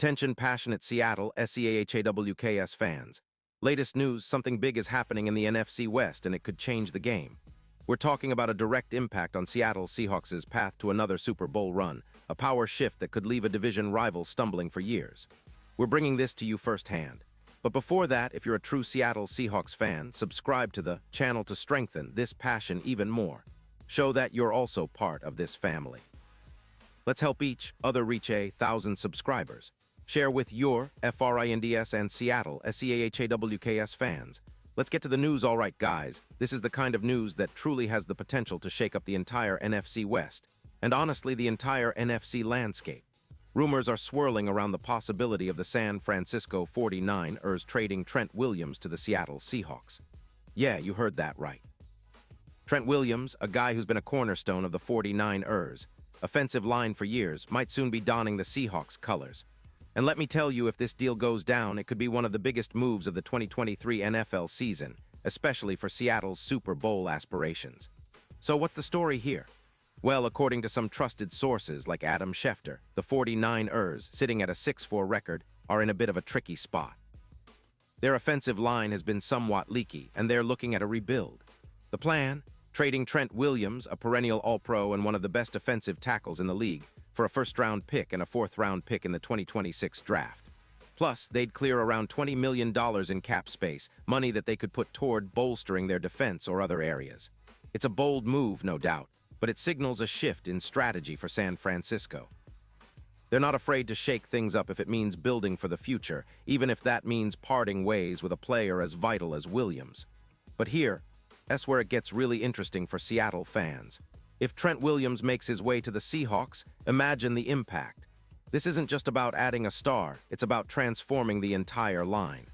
Attention passionate Seattle SCHNEIDER fans. Latest news, something big is happening in the NFC West and it could change the game. We're talking about a direct impact on Seattle Seahawks' path to another Super Bowl run, a power shift that could leave a division rival stumbling for years. We're bringing this to you firsthand. But before that, if you're a true Seattle Seahawks fan, subscribe to the channel to strengthen this passion even more. Show that you're also part of this family. Let's help each other reach 1,000 subscribers. Share with your FRINDS and Seattle SCHNEIDER fans. Let's get to the news, all right, guys. This is the kind of news that truly has the potential to shake up the entire NFC West, and honestly, the entire NFC landscape. Rumors are swirling around the possibility of the San Francisco 49ers trading Trent Williams to the Seattle Seahawks. Yeah, you heard that right. Trent Williams, a guy who's been a cornerstone of the 49ers, offensive line for years, might soon be donning the Seahawks colors. And let me tell you, if this deal goes down, it could be one of the biggest moves of the 2023 NFL season, especially for Seattle's Super Bowl aspirations. So what's the story here? Well, according to some trusted sources like Adam Schefter, the 49ers, sitting at a 6-4 record, are in a bit of a tricky spot. Their offensive line has been somewhat leaky, and they're looking at a rebuild. The plan? Trading Trent Williams, a perennial All-Pro and one of the best offensive tackles in the league, for a first-round pick and a fourth-round pick in the 2026 draft. Plus, they'd clear around $20 million in cap space, money that they could put toward bolstering their defense or other areas. It's a bold move, no doubt, but it signals a shift in strategy for San Francisco. They're not afraid to shake things up if it means building for the future, even if that means parting ways with a player as vital as Williams. But that's where it gets really interesting for Seattle fans. If Trent Williams makes his way to the Seahawks, imagine the impact. This isn't just about adding a star, it's about transforming the entire line.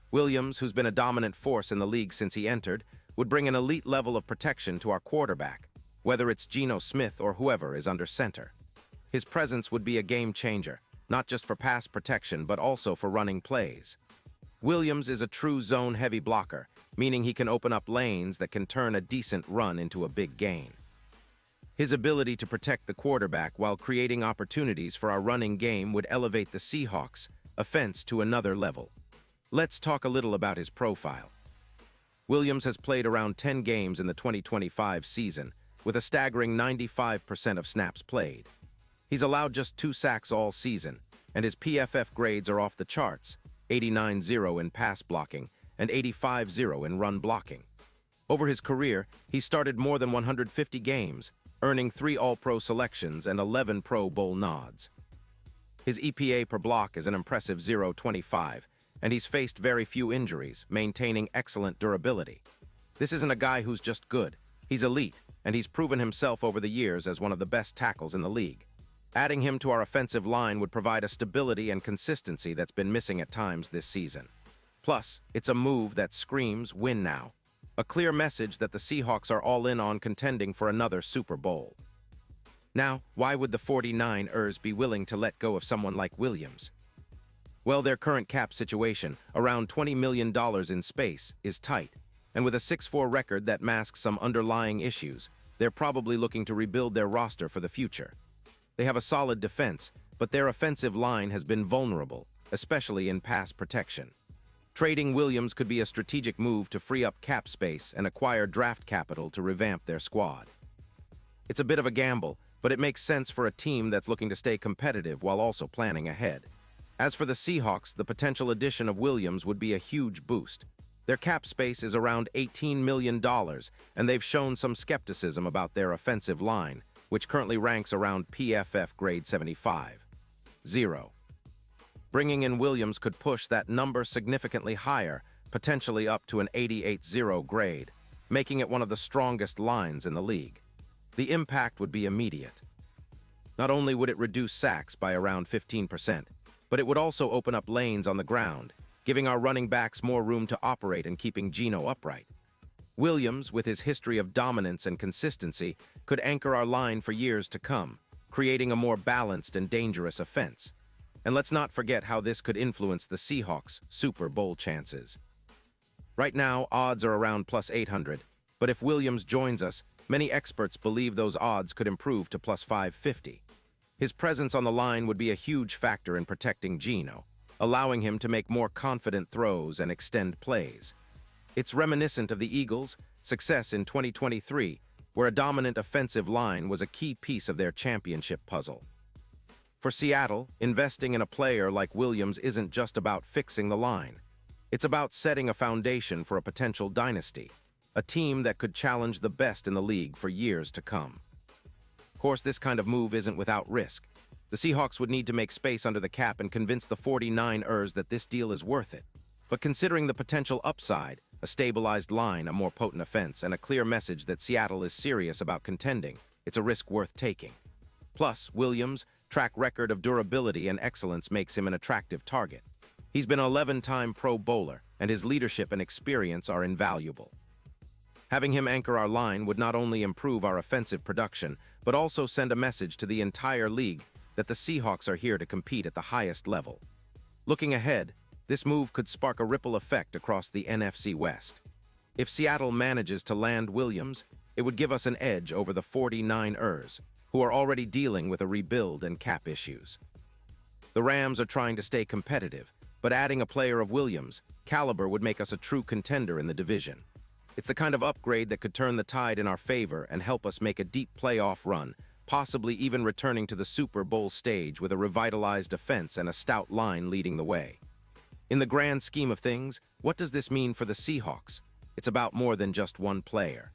Williams, who's been a dominant force in the league since he entered, would bring an elite level of protection to our quarterback, whether it's Geno Smith or whoever is under center. His presence would be a game changer, not just for pass protection but also for running plays. Williams is a true zone-heavy blocker, meaning he can open up lanes that can turn a decent run into a big gain. His ability to protect the quarterback while creating opportunities for our running game would elevate the Seahawks' offense to another level. Let's talk a little about his profile. Williams has played around 10 games in the 2025 season, with a staggering 95% of snaps played. He's allowed just 2 sacks all season, and his PFF grades are off the charts, 89-0 in pass blocking and 85-0 in run blocking. Over his career, he started more than 150 games, earning 3 All-Pro selections and 11 Pro Bowl nods. His EPA per block is an impressive 0.25, and he's faced very few injuries, maintaining excellent durability. This isn't a guy who's just good. He's elite, and he's proven himself over the years as one of the best tackles in the league. Adding him to our offensive line would provide a stability and consistency that's been missing at times this season. Plus, it's a move that screams win now. A clear message that the Seahawks are all in on contending for another Super Bowl. Now, why would the 49ers be willing to let go of someone like Williams? Well, their current cap situation, around $20 million in space, is tight. And with a 6-4 record that masks some underlying issues, they're probably looking to rebuild their roster for the future. They have a solid defense, but their offensive line has been vulnerable, especially in pass protection. Trading Williams could be a strategic move to free up cap space and acquire draft capital to revamp their squad. It's a bit of a gamble, but it makes sense for a team that's looking to stay competitive while also planning ahead. As for the Seahawks, the potential addition of Williams would be a huge boost. Their cap space is around $18 million, and they've shown some skepticism about their offensive line, which currently ranks around PFF grade 75.0. Bringing in Williams could push that number significantly higher, potentially up to an 88.0 grade, making it one of the strongest lines in the league. The impact would be immediate. Not only would it reduce sacks by around 15%, but it would also open up lanes on the ground, giving our running backs more room to operate and keeping Geno upright. Williams, with his history of dominance and consistency, could anchor our line for years to come, creating a more balanced and dangerous offense. And let's not forget how this could influence the Seahawks' Super Bowl chances. Right now, odds are around plus 800, but if Williams joins us, many experts believe those odds could improve to plus 550. His presence on the line would be a huge factor in protecting Geno, allowing him to make more confident throws and extend plays. It's reminiscent of the Eagles' success in 2023, where a dominant offensive line was a key piece of their championship puzzle. For Seattle, investing in a player like Williams isn't just about fixing the line. It's about setting a foundation for a potential dynasty, a team that could challenge the best in the league for years to come. Of course, this kind of move isn't without risk. The Seahawks would need to make space under the cap and convince the 49ers that this deal is worth it. But considering the potential upside, a stabilized line, a more potent offense, and a clear message that Seattle is serious about contending, it's a risk worth taking. Plus, Williams' track record of durability and excellence makes him an attractive target. He's been an 11-time Pro Bowler, and his leadership and experience are invaluable. Having him anchor our line would not only improve our offensive production, but also send a message to the entire league that the Seahawks are here to compete at the highest level. Looking ahead, this move could spark a ripple effect across the NFC West. If Seattle manages to land Williams, it would give us an edge over the 49ers, who are already dealing with a rebuild and cap issues. The Rams are trying to stay competitive, but adding a player of Williams' caliber would make us a true contender in the division. It's the kind of upgrade that could turn the tide in our favor and help us make a deep playoff run, possibly even returning to the Super Bowl stage with a revitalized defense and a stout line leading the way. In the grand scheme of things, what does this mean for the Seahawks? It's about more than just one player.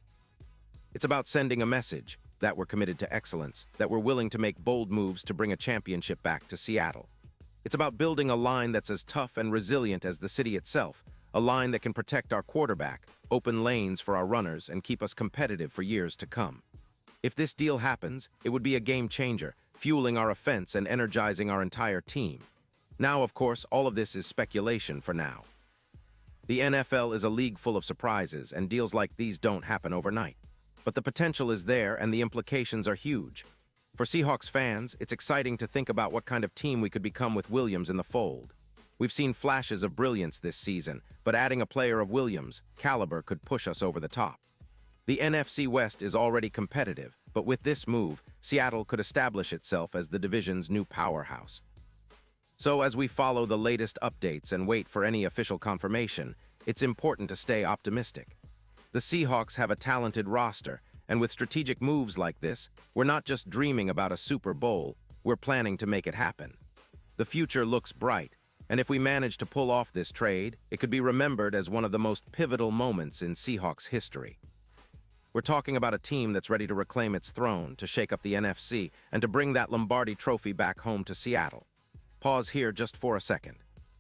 It's about sending a message that we're committed to excellence, that we're willing to make bold moves to bring a championship back to Seattle. It's about building a line that's as tough and resilient as the city itself, a line that can protect our quarterback, open lanes for our runners, and keep us competitive for years to come. If this deal happens, it would be a game changer, fueling our offense and energizing our entire team. Now, of course, all of this is speculation for now. The NFL is a league full of surprises, and deals like these don't happen overnight. But the potential is there, and the implications are huge. For Seahawks fans, it's exciting to think about what kind of team we could become with Williams in the fold. We've seen flashes of brilliance this season, but adding a player of Williams' caliber could push us over the top. The NFC West is already competitive, but with this move, Seattle could establish itself as the division's new powerhouse. So as we follow the latest updates and wait for any official confirmation, it's important to stay optimistic. The Seahawks have a talented roster, and with strategic moves like this, we're not just dreaming about a Super Bowl, we're planning to make it happen. The future looks bright, and if we manage to pull off this trade, it could be remembered as one of the most pivotal moments in Seahawks history. We're talking about a team that's ready to reclaim its throne, to shake up the NFC, and to bring that Lombardi trophy back home to Seattle. Pause here just for a second.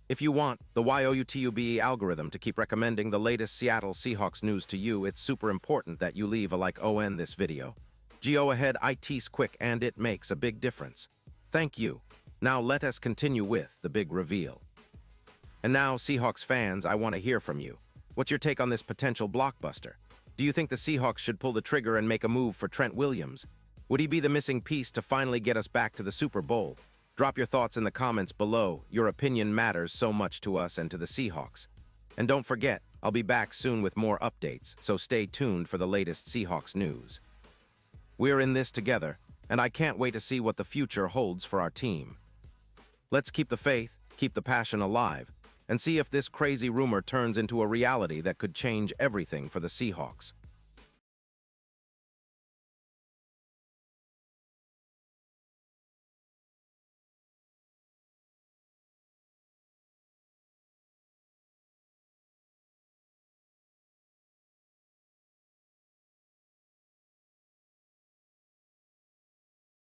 If you want the YouTube algorithm to keep recommending the latest Seattle Seahawks news to you, it's super important that you leave a like on this video. Go ahead, it's quick and it makes a big difference. Thank you. Now let us continue with the big reveal. And now, Seahawks fans, I want to hear from you. What's your take on this potential blockbuster? Do you think the Seahawks should pull the trigger and make a move for Trent Williams? Would he be the missing piece to finally get us back to the Super Bowl? Drop your thoughts in the comments below. Your opinion matters so much to us and to the Seahawks. And don't forget, I'll be back soon with more updates, so stay tuned for the latest Seahawks news. We're in this together, and I can't wait to see what the future holds for our team. Let's keep the faith, keep the passion alive, and see if this crazy rumor turns into a reality that could change everything for the Seahawks.